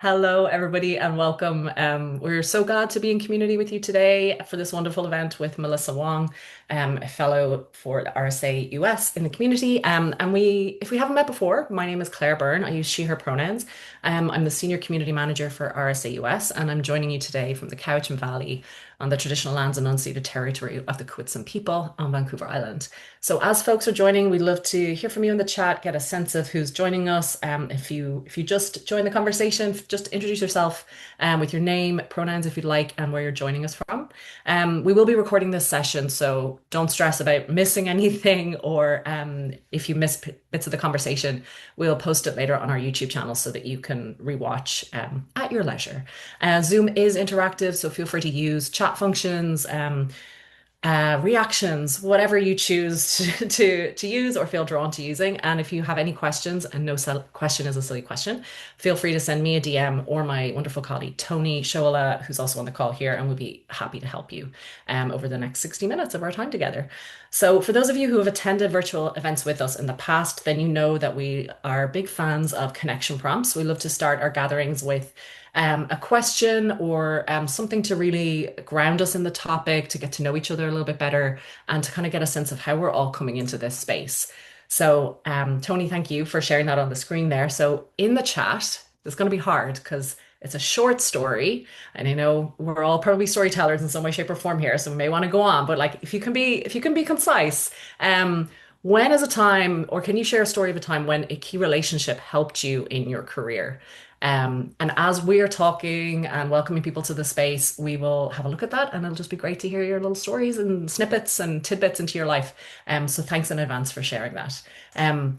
Hello, everybody, and welcome. We're so glad to be in community with you today for this wonderful event with Melissa Wong, a fellow for the RSA US in the community. If we haven't met before, my name is Claire Byrne. I use she, her pronouns. I'm the senior community manager for RSA US, and I'm joining you today from the Cowichan Valley on the traditional lands and unceded territory of the Coettzin people on Vancouver Island. So as folks are joining, we'd love to hear from you in the chat, get a sense of who's joining us. If you just join the conversation, just introduce yourself with your name, pronouns if you'd like, and where you're joining us from. We will be recording this session, so don't stress about missing anything or if you miss bits of the conversation, we'll post it later on our YouTube channel so that you can rewatch at your leisure. Zoom is interactive, so feel free to use chat functions, reactions, whatever you choose to use or feel drawn to using. And if you have any questions, and no question is a silly question, feel free to send me a DM or my wonderful colleague Tony Shoala, who's also on the call here, and we'll be happy to help you over the next 60 minutes of our time together. So for those of you who have attended virtual events with us in the past, then you know that we are big fans of connection prompts. We love to start our gatherings with a question or something to really ground us in the topic, to get to know each other a little bit better, and to kind of get a sense of how we're all coming into this space. So, Tony, thank you for sharing that on the screen there. So, in the chat, it's going to be hard because it's a short story, and I know we're all probably storytellers in some way, shape, or form here, so we may want to go on. But like, if you can be concise, when is a time, or can you share a story of a time when a key relationship helped you in your career? And as we are talking and welcoming people to the space, we will have a look at that, and it'll just be great to hear your little stories and snippets and tidbits into your life. So thanks in advance for sharing that. Um,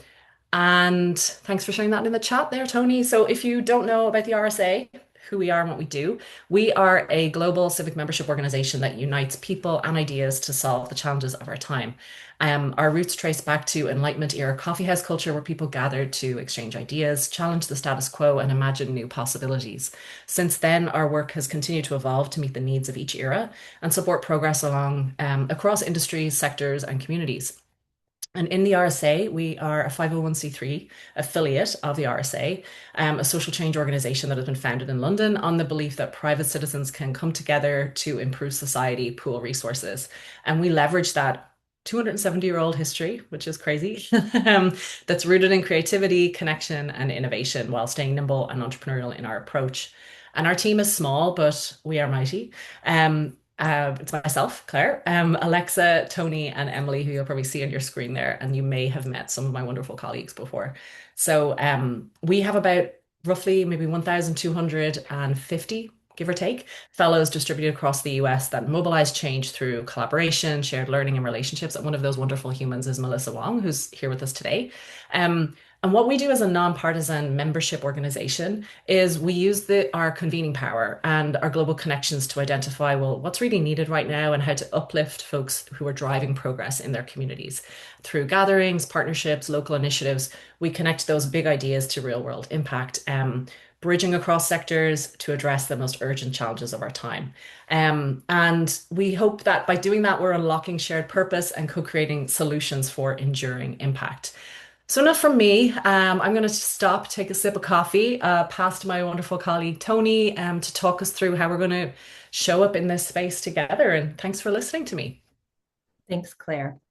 and thanks for sharing that in the chat there, Tony. So if you don't know about the RSA, who we are and what we do, we are a global civic membership organization that unites people and ideas to solve the challenges of our time. Our roots trace back to Enlightenment era coffeehouse culture, where people gathered to exchange ideas, challenge the status quo, and imagine new possibilities. Since then, our work has continued to evolve to meet the needs of each era and support progress across industries, sectors, and communities. And in the RSA, we are a 501(c)(3) affiliate of the RSA, a social change organization that has been founded in London on the belief that private citizens can come together to improve society, pool resources. And we leverage that 270-year-old history, which is crazy, that's rooted in creativity, connection, and innovation while staying nimble and entrepreneurial in our approach. And our team is small, but we are mighty. It's myself, Claire, Alexa, Tony, and Emily, who you'll probably see on your screen there, and you may have met some of my wonderful colleagues before. So we have about roughly maybe 1,250, give or take, fellows distributed across the US that mobilize change through collaboration, shared learning, and relationships. And one of those wonderful humans is Melissa Wong, who's here with us today. And what we do as a nonpartisan membership organization is we use our convening power and our global connections to identify, well, what's really needed right now and how to uplift folks who are driving progress in their communities. Through gatherings, partnerships, local initiatives, we connect those big ideas to real world impact, bridging across sectors to address the most urgent challenges of our time. And we hope that by doing that, we're unlocking shared purpose and co-creating solutions for enduring impact. So enough from me. I'm going to stop, take a sip of coffee, pass to my wonderful colleague Tony, to talk us through how we're going to show up in this space together. And thanks for listening to me. Thanks, Claire.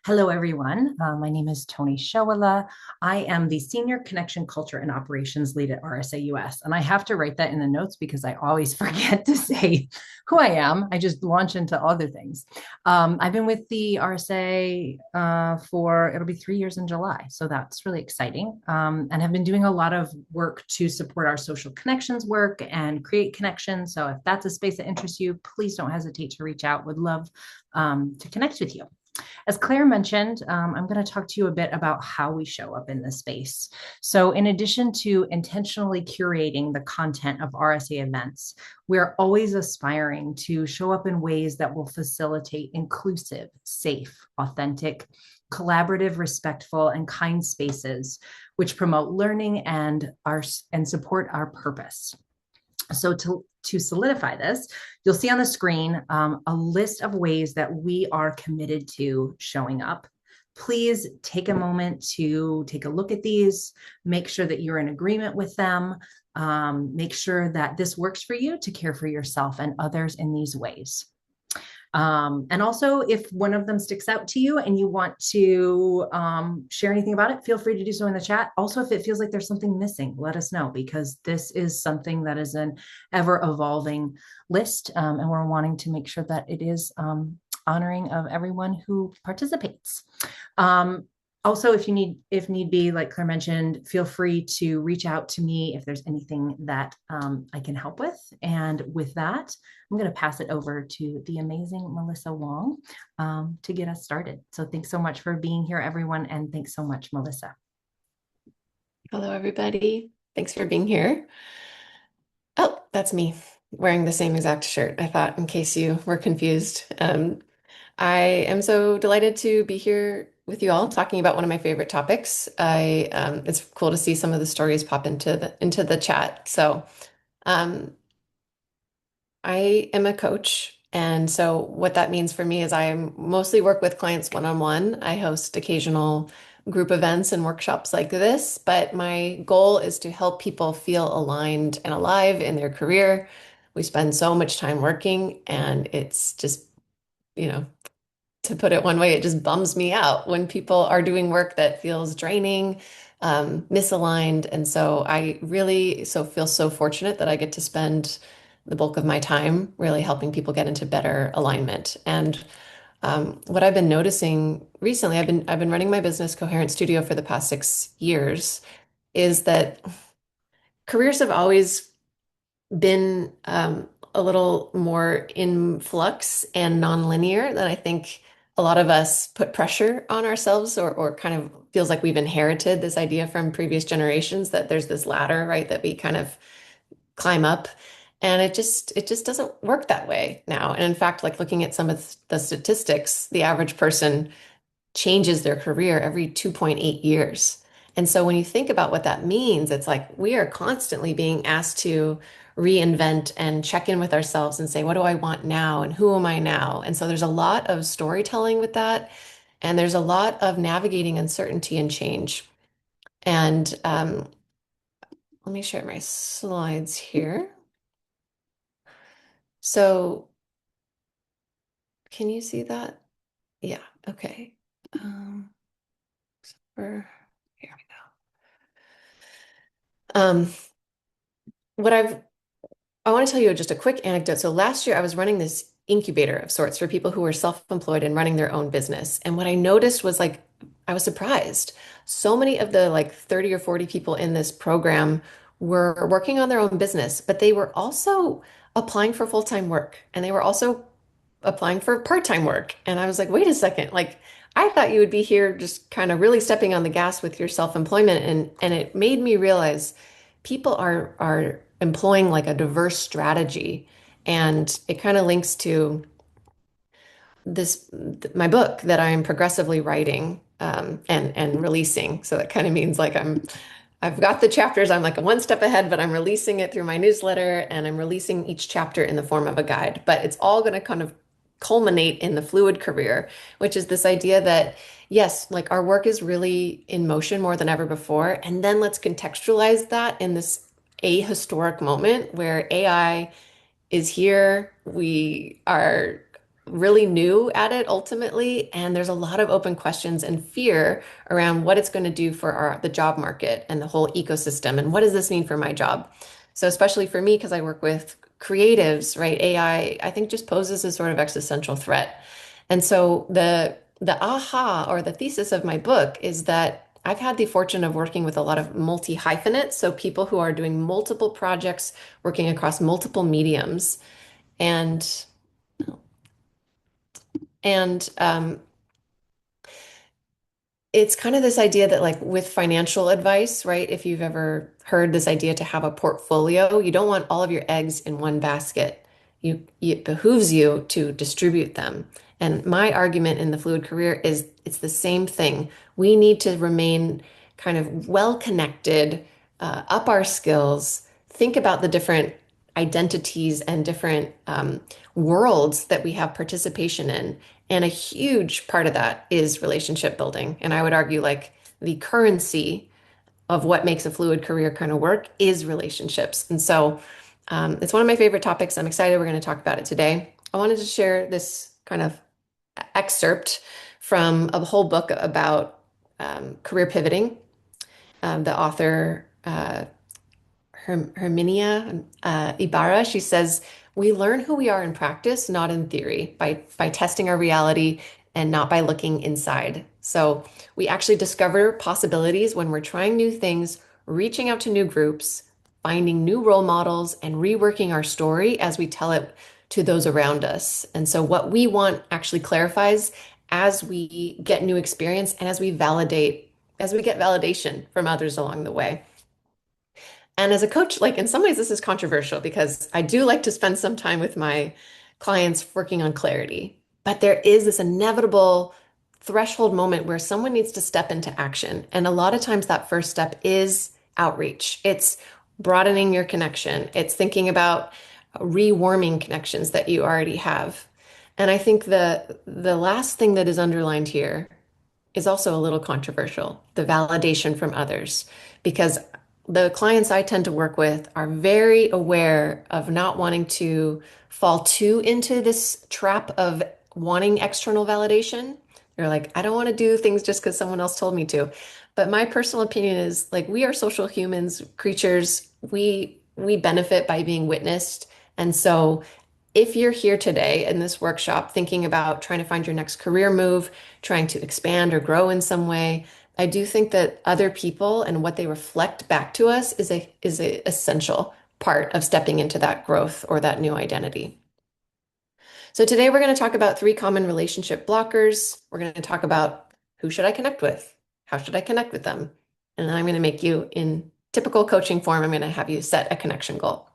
Hello, everyone. My name is Tony Shoala. I am the Senior Connection Culture and Operations Lead at RSA US. And I have to write that in the notes because I always forget to say who I am. I just launch into other things. I've been with the RSA it'll be 3 years in July. So that's really exciting. And have been doing a lot of work to support our social connections work and create connections. So if that's a space that interests you, please don't hesitate to reach out. Would love to connect with you. As Claire mentioned, I'm going to talk to you a bit about how we show up in this space. So in addition to intentionally curating the content of RSA events, we're always aspiring to show up in ways that will facilitate inclusive, safe, authentic, collaborative, respectful, and kind spaces, which promote learning and support our purpose. So to solidify this, you'll see on the screen a list of ways that we are committed to showing up. Please take a moment to take a look at these, make sure that you're in agreement with them, make sure that this works for you to care for yourself and others in these ways. And also, if one of them sticks out to you and you want to share anything about it, feel free to do so in the chat. Also, if it feels like there's something missing, let us know, because this is something that is an ever evolving list. And we're wanting to make sure that it is honoring of everyone who participates. Also, if need be, like Claire mentioned, feel free to reach out to me if there's anything that I can help with. And with that, I'm going to pass it over to the amazing Melissa Wong to get us started. So thanks so much for being here, everyone. And thanks so much, Melissa. Hello, everybody. Thanks for being here. Oh, that's me wearing the same exact shirt. I thought in case you were confused. I am so delighted to be here with you all talking about one of my favorite topics. It's cool to see some of the stories pop into the chat. So, um, I am a coach, and so what that means for me is I mostly work with clients one-on-one. I host occasional group events and workshops like this, but my goal is to help people feel aligned and alive in their career. We spend so much time working, and it's just, you know, to put it one way, it just bums me out when people are doing work that feels draining, misaligned. And so I really feel so fortunate that I get to spend the bulk of my time really helping people get into better alignment. And what I've been noticing recently, I've been running my business Coherence Studio for the past 6 years, is that careers have always been a little more in flux and nonlinear than I think a lot of us put pressure on ourselves or kind of feels like we've inherited this idea from previous generations that there's this ladder, right, that we kind of climb up. And it just doesn't work that way now. And in fact, like looking at some of the statistics, the average person changes their career every 2.8 years. And so when you think about what that means, it's like we are constantly being asked to reinvent and check in with ourselves and say, what do I want now? And who am I now? And so there's a lot of storytelling with that. And there's a lot of navigating uncertainty and change. And let me share my slides here. So can you see that? Yeah, okay. Here we go. What I want to tell you just a quick anecdote. So last year I was running this incubator of sorts for people who were self-employed and running their own business. And what I noticed was like, I was surprised. So many of the like 30 or 40 people in this program were working on their own business, but they were also applying for full-time work and they were also applying for part-time work. And I was like, wait a second, like I thought you would be here just kind of really stepping on the gas with your self-employment. And it made me realize people are employing like a diverse strategy. And it kind of links to this my book that I'm progressively writing and releasing. So that kind of means like I've got the chapters, I'm like one step ahead, but I'm releasing it through my newsletter and I'm releasing each chapter in the form of a guide. But it's all going to kind of culminate in the fluid career, which is this idea that yes, like our work is really in motion more than ever before. And then let's contextualize that in this ahistoric moment where AI is here. We are really new at it ultimately, and there's a lot of open questions and fear around what it's going to do for the job market and the whole ecosystem, and what does this mean for my job? So especially for me, because I work with creatives, right? I think just poses a sort of existential threat. And so the aha or the thesis of my book is that I've had the fortune of working with a lot of multi-hyphenates, so people who are doing multiple projects, working across multiple mediums, and and it's kind of this idea that like with financial advice, right? If you've ever heard this idea to have a portfolio, you don't want all of your eggs in one basket. It behooves you to distribute them. And my argument in the fluid career is it's the same thing. We need to remain kind of well connected, up our skills, think about the different identities and different worlds that we have participation in, And a huge part of that is relationship building. And I would argue like the currency of what makes a fluid career kind of work is relationships. And so it's one of my favorite topics. I'm excited we're going to talk about it today. I wanted to share this kind of excerpt from a whole book about career pivoting. The author, Herminia Ibarra, she says, we learn who we are in practice, not in theory, by testing our reality and not by looking inside. So we actually discover possibilities when we're trying new things, reaching out to new groups, finding new role models, and reworking our story as we tell it to those around us. And so what we want actually clarifies as we get new experience and as we get validation from others along the way. And as a coach, like in some ways, this is controversial because I do like to spend some time with my clients working on clarity. But there is this inevitable threshold moment where someone needs to step into action. And a lot of times that first step is outreach. It's broadening your connection. It's thinking about rewarming connections that you already have. And I think the last thing that is underlined here is also a little controversial, the validation from others, because the clients I tend to work with are very aware of not wanting to fall too into this trap of wanting external validation. They're like, I don't want to do things just because someone else told me to. But my personal opinion is like we are social humans, creatures. We benefit by being witnessed. And so if you're here today in this workshop thinking about trying to find your next career move, trying to expand or grow in some way, I do think that other people and what they reflect back to us is a essential part of stepping into that growth or that new identity. So today we're going to talk about three common relationship blockers. We're going to talk about who should I connect with? How should I connect with them? And then I'm going to make you, in typical coaching form, I'm going to have you set a connection goal.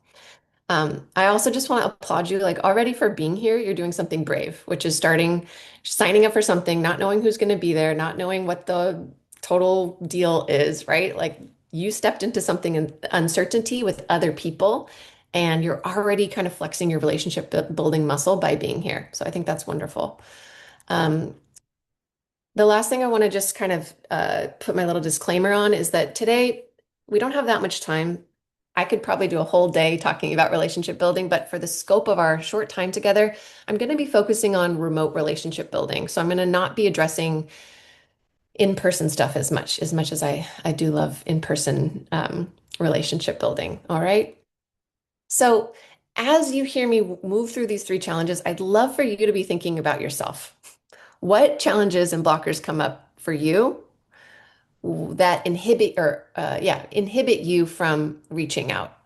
I also just want to applaud you, like already for being here, you're doing something brave, which is signing up for something, not knowing who's going to be there, not knowing what the total deal is, right? Like you stepped into something in uncertainty with other people, and you're already kind of flexing your relationship building muscle by being here. So I think that's wonderful. Um, the last thing I want to just kind of put my little disclaimer on is that today we don't have that much time. I could probably do a whole day talking about relationship building, but for the scope of our short time together, I'm going to be focusing on remote relationship building. So I'm going to not be addressing in-person stuff as much as I do love in-person relationship building. All right. So as you hear me move through these three challenges, I'd love for you to be thinking about yourself. What challenges and blockers come up for you that inhibit you from reaching out?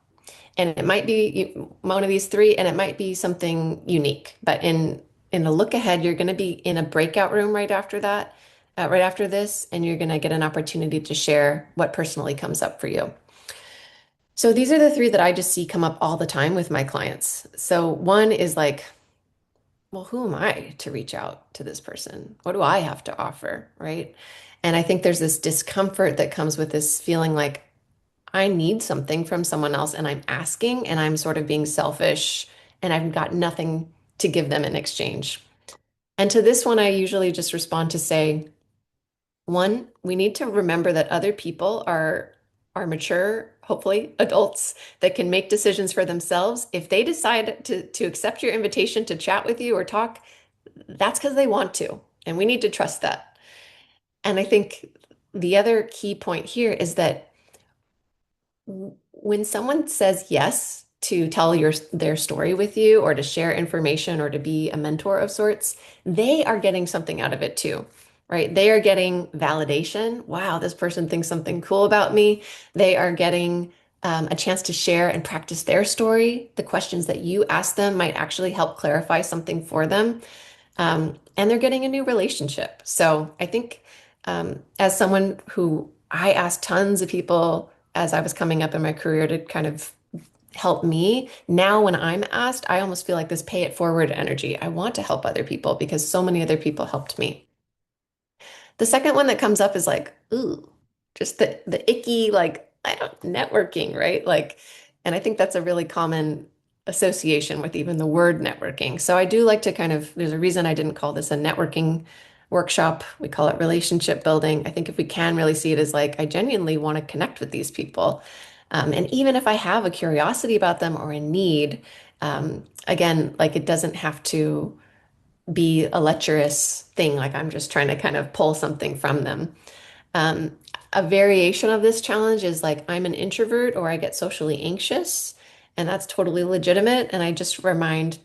And it might be one of these three, and it might be something unique. But in a look ahead, you're going to be in a breakout room right after that, right after this, and you're going to get an opportunity to share what personally comes up for you. So these are the three that I just see come up all the time with my clients. So one is like, well, who am I to reach out to this person? What do I have to offer? Right. And I think there's this discomfort that comes with this feeling like I need something from someone else and I'm asking and I'm sort of being selfish and I've got nothing to give them in exchange. And to this one, I usually just respond to say, one, we need to remember that other people are mature, hopefully adults that can make decisions for themselves. If they decide to accept your invitation to chat with you or talk, that's because they want to, and we need to trust that. And I think the other key point here is that when someone says yes to tell their story with you or to share information or to be a mentor of sorts, they are getting something out of it too, right? They are getting validation. Wow, this person thinks something cool about me. They are getting a chance to share and practice their story. The questions that you ask them might actually help clarify something for them. And they're getting a new relationship. So I think as someone who I asked tons of people as I was coming up in my career to kind of help me, now when I'm asked, I almost feel like this pay it forward energy. I want to help other people because so many other people helped me. The second one that comes up is like, ooh, just the icky, like, I don't networking, right? Like, and I think that's a really common association with even the word networking. So I do like to kind of, there's a reason I didn't call this a networking workshop. We call it relationship building. I think if we can really see it as like, I genuinely want to connect with these people. And even if I have a curiosity about them or a need, again, like it doesn't have to be a lecherous thing, like I'm just trying to kind of pull something from them. Um, a variation of this challenge is like I'm an introvert or I get socially anxious, and that's totally legitimate. And I just remind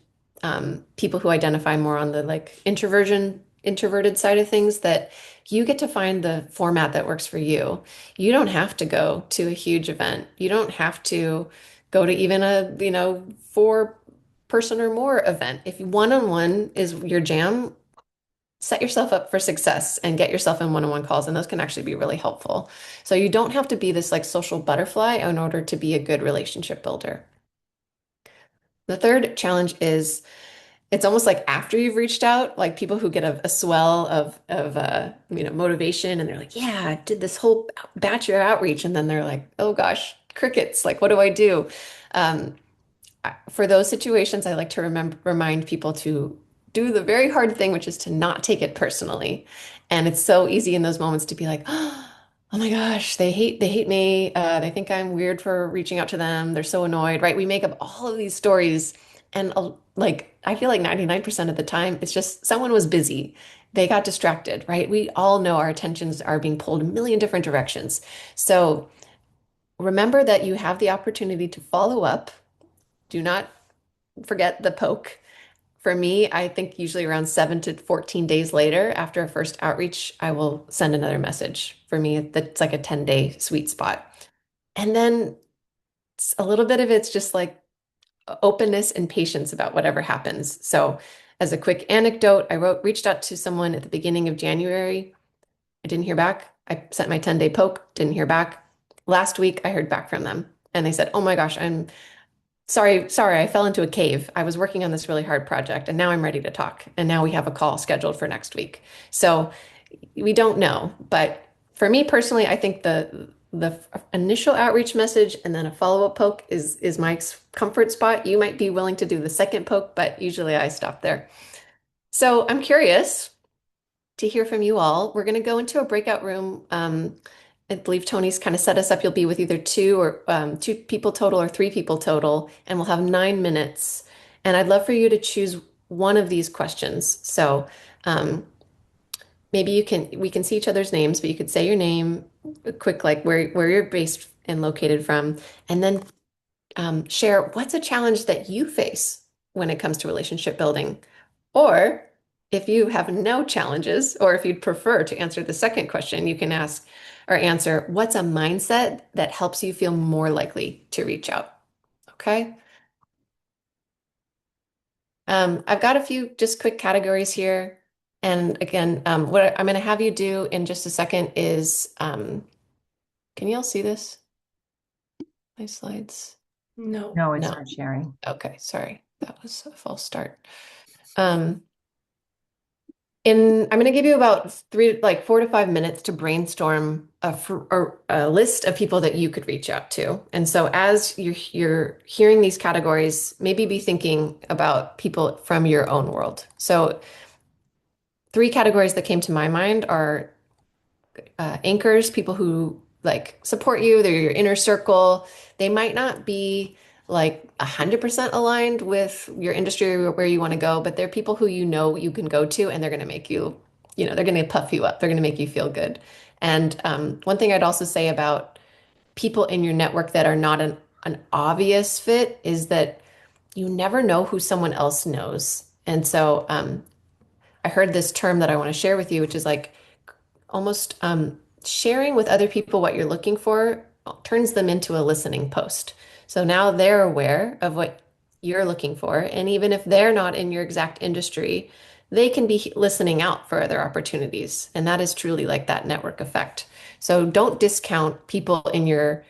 people who identify more on the like introverted side of things that you get to find the format that works for you. You don't have to go to a huge event. You don't have to go to even a, four person or more event. If one-on-one is your jam, set yourself up for success and get yourself in one-on-one calls, and those can actually be really helpful. So you don't have to be this like social butterfly in order to be a good relationship builder. The third challenge is it's almost like after you've reached out, like people who get a swell of motivation, and they're like, yeah, I did this whole batch of outreach, and then they're like, oh gosh, crickets, like what do I do? Um, for those situations, I like to remind people to do the very hard thing, which is to not take it personally. And it's so easy in those moments to be like, oh my gosh, they hate me. They think I'm weird for reaching out to them. They're so annoyed, right? We make up all of these stories, and like I feel like 99% of the time, it's just someone was busy. They got distracted, right? We all know our attentions are being pulled a million different directions. So remember that you have the opportunity to follow up. Do not forget the poke. For me, I think usually around 7 to 14 days later, after a first outreach, I will send another message. For me, that's like a 10-day sweet spot. And then a little bit of it's just like openness and patience about whatever happens. So, as a quick anecdote, reached out to someone at the beginning of January. I didn't hear back. I sent my 10-day poke, didn't hear back. Last week, I heard back from them. And they said, oh my gosh, I'm sorry, I fell into a cave. I was working on this really hard project and now I'm ready to talk. And now we have a call scheduled for next week. So we don't know. But for me personally, I think the initial outreach message and then a follow-up poke is my comfort spot. You might be willing to do the second poke, but usually I stop there. So I'm curious to hear from you all. We're going to go into a breakout room. I believe Tony's kind of set us up. You'll be with either two people total or three people total, and we'll have 9 minutes. And I'd love for you to choose one of these questions. So maybe we can see each other's names, but you could say your name, a quick like where you're based and located from, and then share what's a challenge that you face when it comes to relationship building. Or if you have no challenges, or if you'd prefer to answer the second question, you can ask or answer what's a mindset that helps you feel more likely to reach out. Okay. I've got a few just quick categories here. And again, what I'm going to have you do in just a second is, can you all see this? My slides? No. No, it's No. not sharing. Okay, sorry. That was a false start. Um, I'm going to give you about 4 to 5 minutes to brainstorm a list of people that you could reach out to. And so as you're hearing these categories, maybe be thinking about people from your own world. So three categories that came to my mind are anchors, people who like support you, they're your inner circle. They might not be like 100% aligned with your industry or where you want to go, but they're people who you know you can go to and they're going to make you, they're going to puff you up. They're going to make you feel good. And one thing I'd also say about people in your network that are not an obvious fit is that you never know who someone else knows. And so I heard this term that I want to share with you, which is like almost sharing with other people what you're looking for turns them into a listening post. So now they're aware of what you're looking for. And even if they're not in your exact industry, they can be listening out for other opportunities. And that is truly like that network effect. So don't discount people in your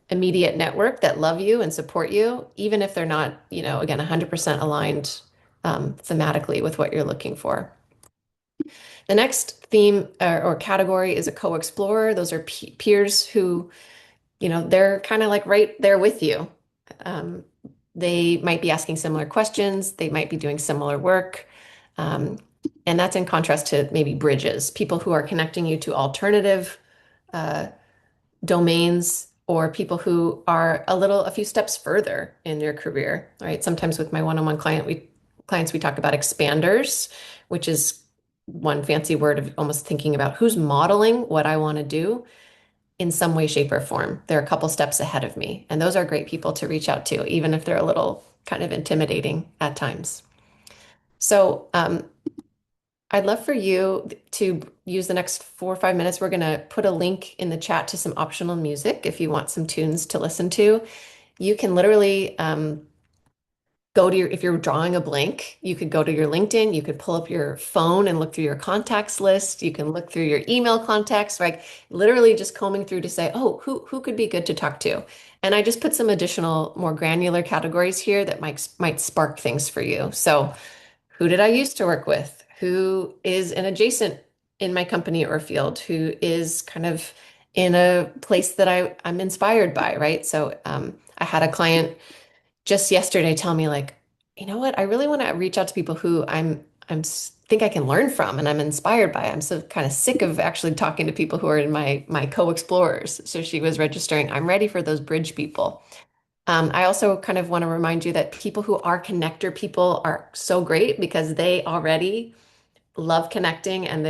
immediate network that love you and support you, even if they're not, again, 100% aligned thematically with what you're looking for. The next theme or category is a co-explorer. Those are peers who, they're kind of like right there with you. Um, They might be asking similar questions, they might be doing similar work. Um, and that's in contrast to maybe bridges, people who are connecting you to alternative uh, domains or people who are a few steps further in their career, right? Sometimes with my one-on-one clients, we talk about expanders, which is one fancy word of almost thinking about who's modeling what I want to do in some way, shape, or form. They're a couple steps ahead of me. And those are great people to reach out to, even if they're a little kind of intimidating at times. So, I'd love for you to use the next 4 or 5 minutes. We're going to put a link in the chat to some optional music if you want some tunes to listen to. You can literally go to if you're drawing a blank, you could go to your LinkedIn, you could pull up your phone and look through your contacts list. You can look through your email contacts, like literally just combing through to say, oh, who could be good to talk to? And I just put some additional, more granular categories here that might spark things for you. So, who did I used to work with? Who is an adjacent in my company or field? Who is kind of in a place that I'm inspired by, right? So I had a client just yesterday tell me like, you know what? I really want to reach out to people who think I can learn from and I'm inspired by. I'm so kind of sick of actually talking to people who are in my co-explorers. So she was registering, I'm ready for those bridge people. I also kind of want to remind you that people who are connector people are so great because they already love connecting and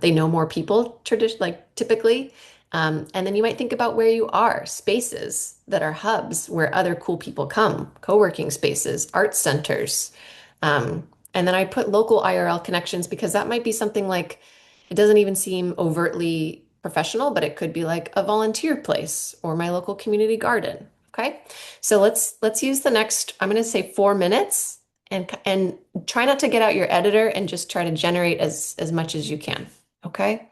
they know more people like typically. And then you might think about where you are, spaces that are hubs where other cool people come, co-working spaces, art centers. And then I put local IRL connections because that might be something like it doesn't even seem overtly professional, but it could be like a volunteer place or my local community garden. Okay. So let's use the next, I'm going to say 4 minutes and try not to get out your editor and just try to generate as much as you can. Okay.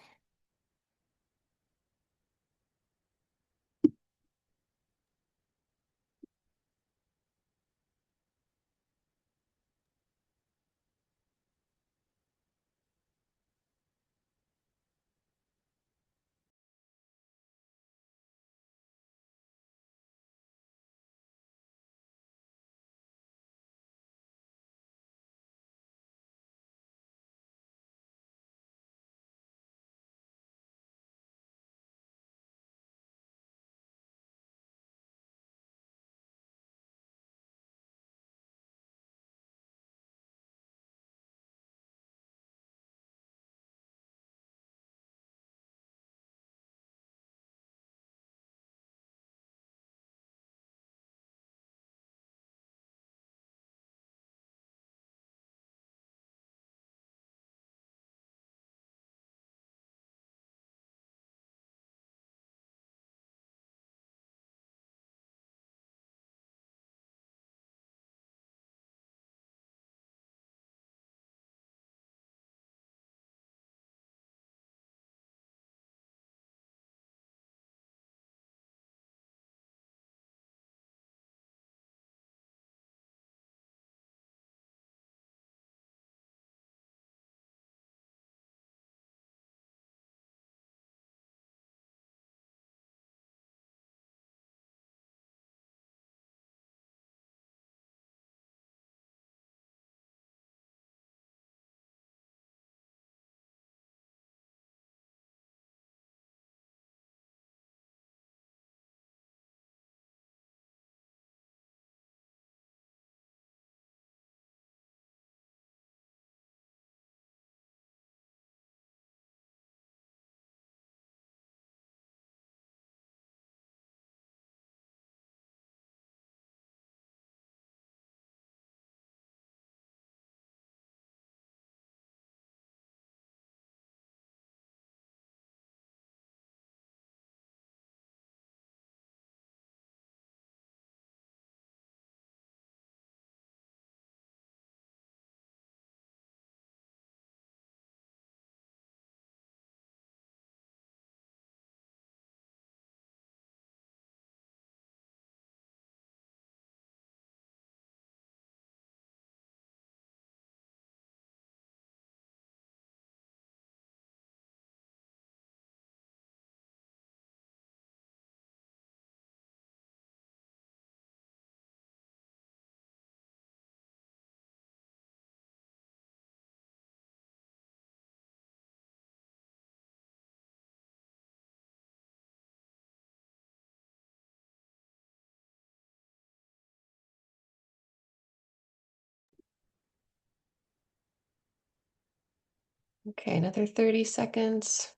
Okay, another 30 seconds.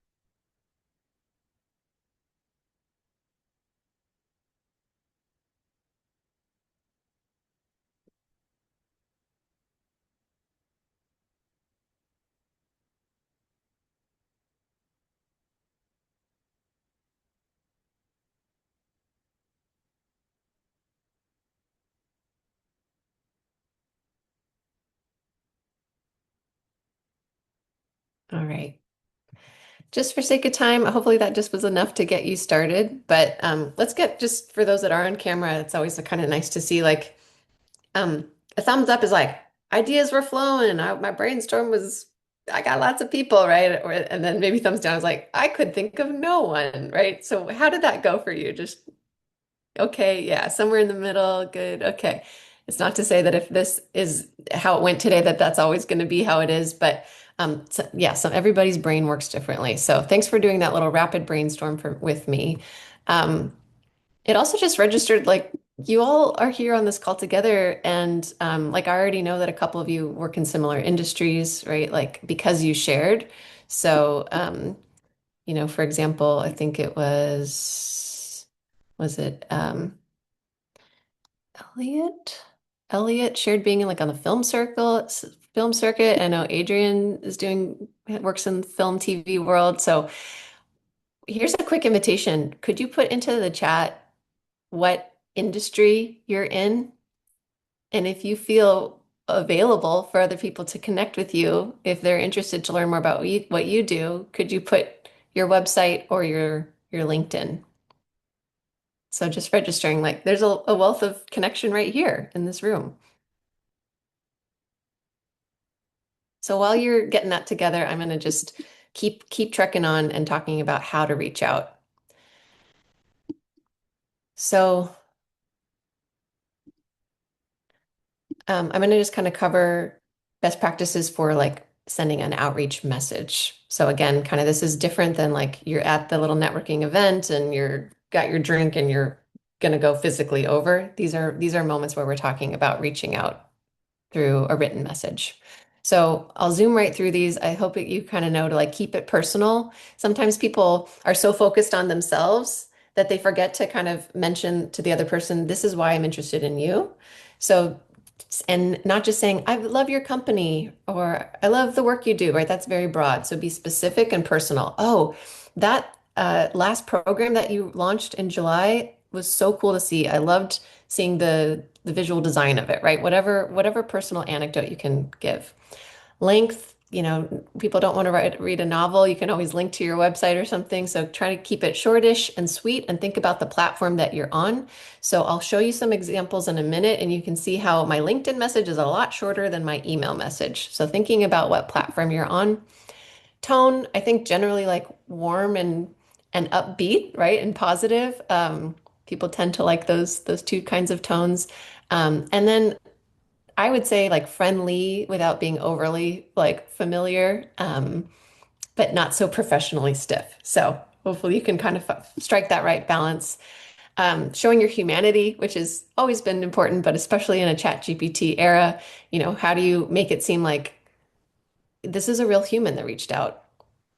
All right. Just for sake of time, hopefully that just was enough to get you started. But let's get just for those that are on camera, it's always kind of nice to see like um, a thumbs up is like ideas were flowing. My brainstorm was, I got lots of people, right? Or and then maybe thumbs down is like I could think of no one, right? So how did that go for you? Just okay, yeah, somewhere in the middle, good. Okay. It's not to say that if this is how it went today, that that's always going to be how it is, but so, yeah, so everybody's brain works differently. So thanks for doing that little rapid brainstorm with me. Um, it also just registered like you all are here on this call together, and like I already know that a couple of you work in similar industries, right? Like because you shared. So for example, I think it was it Elliot? Elliot shared being like on the film circuit. I know Adrian is works in the film TV world. So here's a quick invitation. Could you put into the chat what industry you're in? And if you feel available for other people to connect with you, if they're interested to learn more about what you do, could you put your website or your LinkedIn? So just registering, like there's a wealth of connection right here in this room. So while you're getting that together, I'm going to just keep trekking on and talking about how to reach out. So I'm going to just kind of cover best practices for like sending an outreach message. So again, kind of this is different than like you're at the little networking event and you're got your drink and you're going to go physically over. These are moments where we're talking about reaching out through a written message. So I'll zoom right through these. I hope that you kind of know to like keep it personal. Sometimes people are so focused on themselves that they forget to kind of mention to the other person, this is why I'm interested in you. So, and not just saying, I love your company or I love the work you do, right? That's very broad. So be specific and personal. Oh, that last program that you launched in July was so cool to see. I loved seeing the visual design of it, right? Whatever personal anecdote you can give. Length, people don't want to read a novel. You can always link to your website or something. So try to keep it shortish and sweet and think about the platform that you're on. So I'll show you some examples in a minute and you can see how my LinkedIn message is a lot shorter than my email message. So thinking about what platform you're on. Tone, I think generally like warm and upbeat, right? And positive. People tend to like those two kinds of tones. And then I would say like friendly without being overly like familiar, but not so professionally stiff. So hopefully you can kind of strike that right balance. Showing your humanity, which has always been important, but especially in a chat GPT era, how do you make it seem like this is a real human that reached out?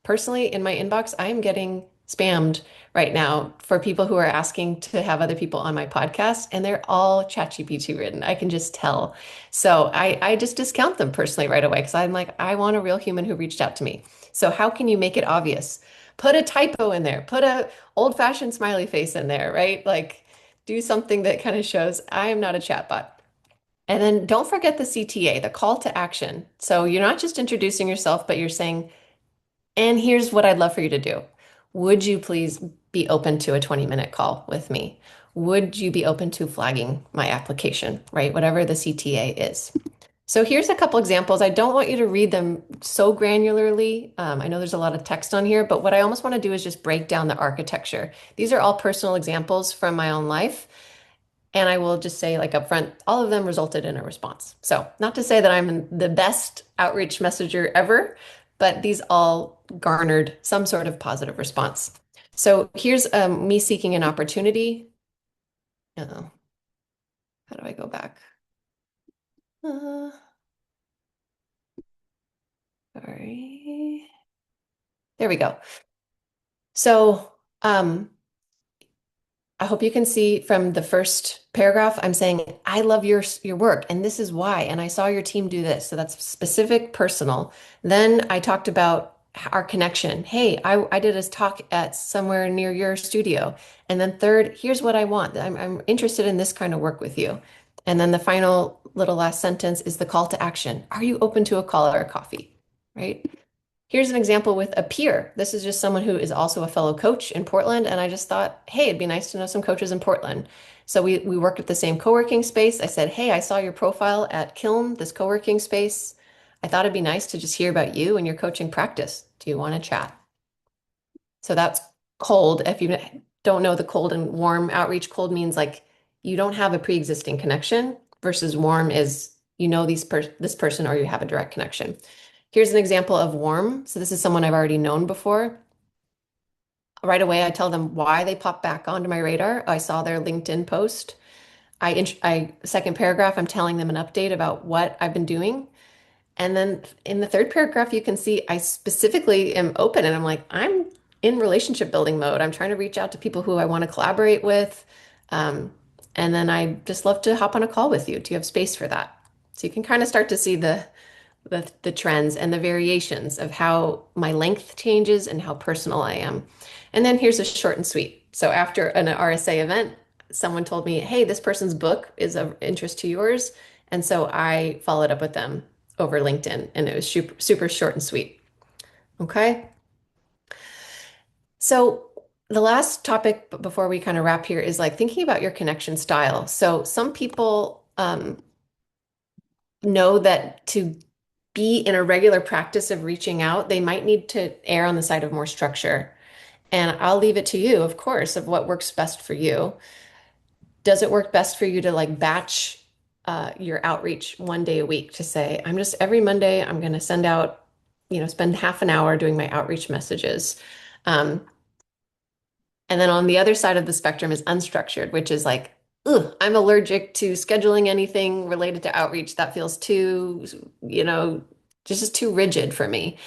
Personally, in my inbox, I am getting spammed right now for people who are asking to have other people on my podcast, and they're all ChatGPT written. I can just tell. So I just discount them personally right away because I'm like, I want a real human who reached out to me. So how can you make it obvious? Put a typo in there, put a old-fashioned smiley face in there, right? Like do something that kind of shows I am not a chatbot. And then don't forget the CTA, the call to action. So you're not just introducing yourself, but you're saying, and here's what I'd love for you to do. Would you please be open to a 20-minute call with me? Would you be open to flagging my application, right? Whatever the CTA is. So here's a couple examples. I don't want you to read them so granularly. I know there's a lot of text on here, but what I almost want to do is just break down the architecture. These are all personal examples from my own life. And I will just say, like upfront, all of them resulted in a response. So, not to say that I'm the best outreach messenger ever, but these all garnered some sort of positive response. So, here's me seeking an opportunity. Oh, how do I go back? Uh, Sorry. There we go. So, I hope you can see from the first paragraph, I'm saying, I love your work, and this is why. And I saw your team do this. So that's specific, personal. Then I talked about our connection. Hey, I did a talk at somewhere near your studio. And then third, here's what I want. I'm interested in this kind of work with you. And then the final little last sentence is the call to action. Are you open to a call or a coffee? Right? Here's an example with a peer. This is just someone who is also a fellow coach in Portland. And I just thought, hey, it'd be nice to know some coaches in Portland. So we worked at the same co-working space. I said, hey, I saw your profile at Kiln, this co-working space. I thought it'd be nice to just hear about you and your coaching practice. Do you want to chat? So that's cold. If you don't know the cold and warm outreach, cold means like you don't have a pre-existing connection versus warm is you know this person or you have a direct connection. Here's an example of warm. So this is someone I've already known before. Right away, I tell them why they pop back onto my radar. I saw their LinkedIn post. Second paragraph, I'm telling them an update about what I've been doing. And then in the third paragraph, you can see I specifically am open and I'm like, I'm in relationship building mode. I'm trying to reach out to people who I want to collaborate with. Um, and then I just love to hop on a call with you. Do you have space for that? So you can kind of start to see the trends and the variations of how my length changes and how personal I am. And then here's a short and sweet. So after an RSA event, someone told me, hey, this person's book is of interest to yours. And so I followed up with them over LinkedIn and it was super, super short and sweet. Okay. So the last topic before we kind of wrap here is like thinking about your connection style. So some people know that to be in a regular practice of reaching out, they might need to err on the side of more structure. And I'll leave it to you, of course, of what works best for you. Does it work best for you to like batch your outreach one day a week to say, I'm just every Monday, I'm going to send out, spend half an hour doing my outreach messages. Um, and then on the other side of the spectrum is unstructured, which is like, ugh, I'm allergic to scheduling anything related to outreach. That feels too, just too rigid for me.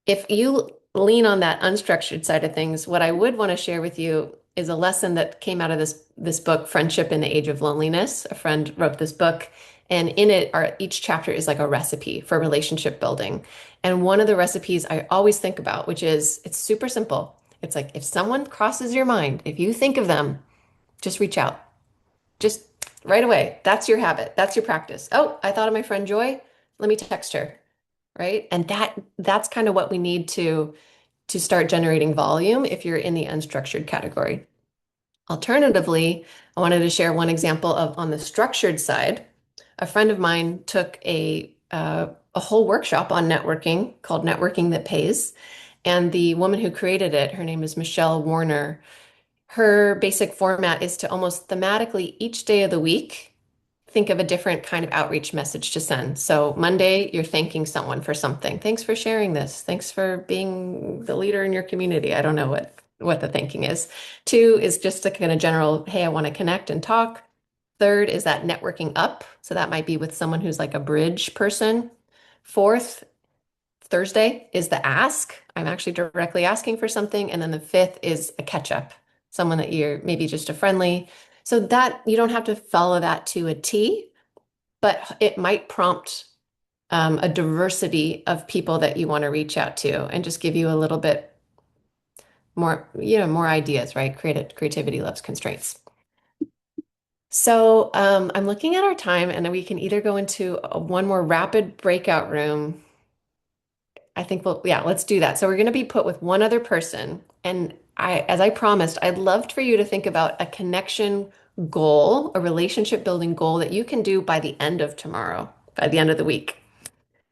If you lean on that unstructured side of things, what I would want to share with you is a lesson that came out of this book, Friendship in the Age of Loneliness. A friend wrote this book, and in it, each chapter is like a recipe for relationship building. And one of the recipes I always think about, which is it's super simple. It's like if someone crosses your mind, if you think of them, just reach out. Just right away. That's your habit. That's your practice. Oh, I thought of my friend Joy. Let me text her, right? And that's kind of what we need to start generating volume if you're in the unstructured category. Alternatively, I wanted to share one example of on the structured side. A friend of mine took a whole workshop on networking called Networking That Pays. And the woman who created it, her name is Michelle Warner. Her basic format is to almost thematically each day of the week think of a different kind of outreach message to send. So Monday, you're thanking someone for something. Thanks for sharing this. Thanks for being the leader in your community. I don't know what the thanking is. Two is just a kind of general, hey, I want to connect and talk. Third is that networking up. So that might be with someone who's like a bridge person. Fourth, Thursday is the ask. I'm actually directly asking for something. And then the fifth is a catch up, someone that you're maybe just a friendly. So that you don't have to follow that to a T, but it might prompt a diversity of people that you want to reach out to and just give you a little bit more, more ideas, right? Creativity loves constraints. So I'm looking at our time and we can either go into one more rapid breakout room. I think let's do that. So we're going to be put with one other person. And as I promised, I'd love for you to think about a connection goal, a relationship building goal that you can do by the end of tomorrow, by the end of the week.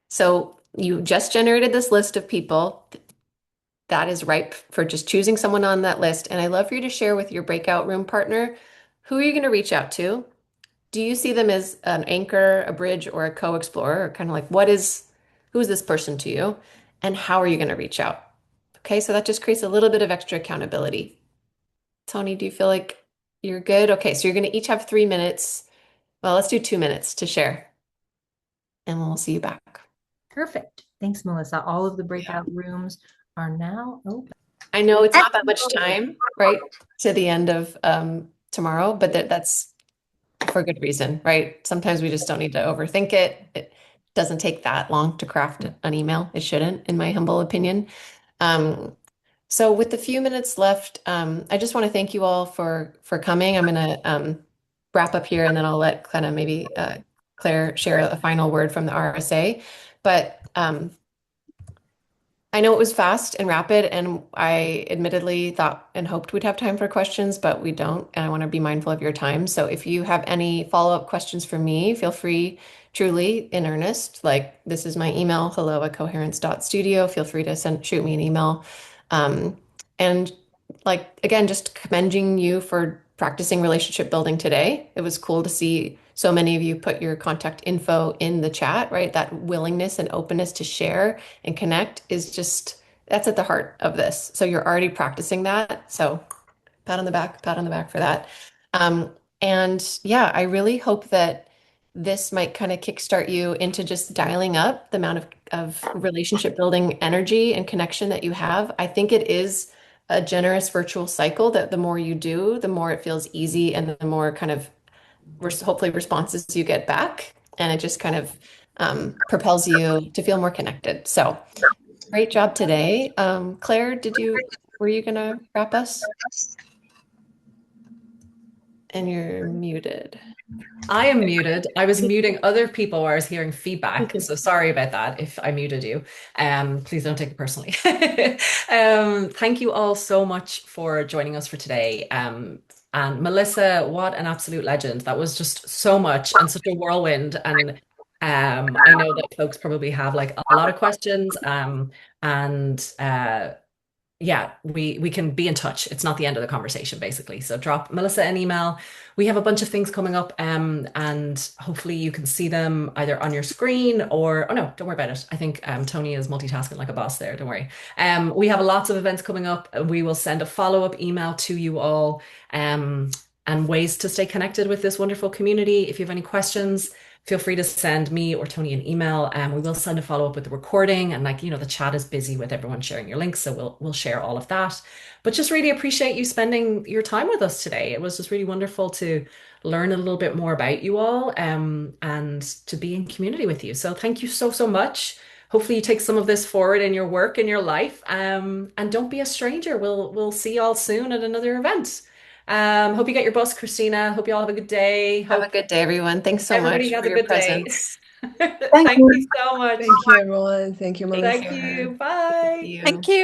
So you just generated this list of people that is ripe for just choosing someone on that list. And I'd love for you to share with your breakout room partner, who are you going to reach out to? Do you see them as an anchor, a bridge, or a co-explorer? Or kind of like, who is this person to you? And how are you going to reach out? Okay, so that just creates a little bit of extra accountability. Tony, do you feel like you're good? Okay, so you're going to each have 3 minutes. Well, let's do 2 minutes to share, and we'll see you back. Perfect. Thanks, Melissa. All of the breakout rooms are now open. I know it's not that much time, right, to the end of tomorrow, but that's for good reason, right? Sometimes we just don't need to overthink it. It doesn't take that long to craft an email. It shouldn't, in my humble opinion. Um, so with the few minutes left, I just want to thank you all for coming. I'm going to wrap up here, and then I'll let kind of maybe Claire share a final word from the RSA. But I know it was fast and rapid, and I admittedly thought and hoped we'd have time for questions, but we don't, and I want to be mindful of your time. So if you have any follow-up questions for me, feel free, truly, in earnest. Like, this is my email, hello@coherence.studio. Feel free to shoot me an email. And like, again, just commending you for practicing relationship building today. It was cool to see so many of you put your contact info in the chat, right? That willingness and openness to share and connect is just, that's at the heart of this. So you're already practicing that. So pat on the back for that. Um, and yeah, I really hope that this might kind of kickstart you into just dialing up the amount of relationship building energy and connection that you have. I think it is a generous virtual cycle that the more you do, the more it feels easy and the more kind of hopefully responses you get back. And it just kind of propels you to feel more connected. So great job today. Claire, were you gonna wrap us? And you're muted. I am muted. I was muting other people where I was hearing feedback. So sorry about that if I muted you. Please don't take it personally. Thank you all so much for joining us for today. And Melissa, what an absolute legend. That was just so much and such a whirlwind. And I know that folks probably have like a lot of questions. And yeah, we can be in touch. It's not the end of the conversation, basically. So drop Melissa an email. We have a bunch of things coming up, and hopefully you can see them either on your screen or oh no, don't worry about it. I think Tony is multitasking like a boss there. Don't worry. We have lots of events coming up. We will send a follow-up email to you all, and ways to stay connected with this wonderful community. If you have any questions, feel free to send me or Tony an email, and we will send a follow up with the recording. And like, the chat is busy with everyone sharing your links, so we'll share all of that. But just really appreciate you spending your time with us today. It was just really wonderful to learn a little bit more about you all, and to be in community with you. So thank you so much. Hopefully you take some of this forward in your work and your life. And don't be a stranger. We'll see you all soon at another event. Hope you get your bus, Christina. Hope you all have a good day. Have a Hope good day, everyone. Thanks so everybody much has for a your good day. presence. Thank Thank you. you so much. Thank you, everyone. Thank you, Thank Thank Melissa. you. you. Thank Bye. you. Thank you.